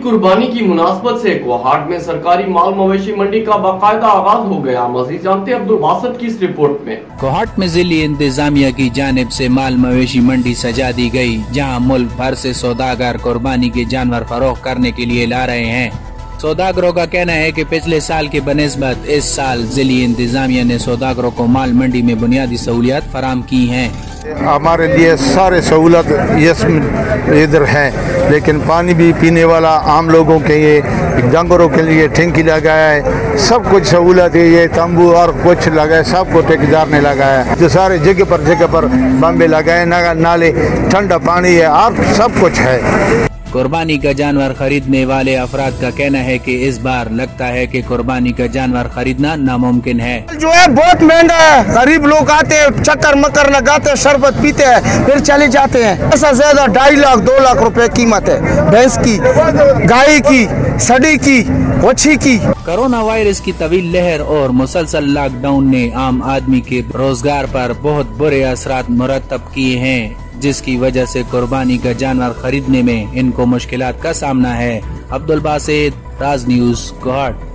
कुर्बानी की मुनासबत से कोहाट में सरकारी माल मवेशी मंडी का बाकायदा आगाज हो गया। मजीद जानते हैं अब्दुल बासित की इस रिपोर्ट में। कोहाट में जिली इंतजामिया की जानिब से माल मवेशी मंडी सजा दी गई, जहां मुल्क भर से सौदागर कुर्बानी के जानवर फरोख्त करने के लिए ला रहे हैं। सौदागरों का कहना है कि पिछले साल के बनिस्बत इस साल जिली इंतजामिया ने सौदागरों को माल मंडी में बुनियादी सहूलियत फराम की हैं। हमारे लिए सारे सहूलत इधर है, लेकिन पानी भी पीने वाला आम लोगों के लिए, जानवरों के लिए टैंकी लगाया है, सब कुछ सहूलत है। ये तंबू और कुछ लगाए, सबको ठेकेदार ने लगाया है। जो सारे जगह पर बम्बे लगाए, नाले, ठंडा पानी है और सब कुछ है। कुर्बानी का जानवर खरीदने वाले अफराद का कहना है कि इस बार लगता है कि कुर्बानी का जानवर खरीदना नामुमकिन है। जो है बहुत महंगा है, गरीब लोग आते हैं, चक्कर मक्कर लगाते हैं, शरबत पीते हैं, फिर चले जाते हैं। ऐसा ज्यादा 2.5 लाख 2 लाख रुपए कीमत है भैंस की, गाय की, सड़ी की, वछी की। कोरोना वायरस की तवील लहर और मुसलसल लॉकडाउन ने आम आदमी के रोजगार पर बहुत बुरे असरात मुरतब किए हैं, जिसकी वजह से कुर्बानी का जानवर खरीदने में इनको मुश्किलात का सामना है। अब्दुल बासित, राज न्यूज़, कोहाट।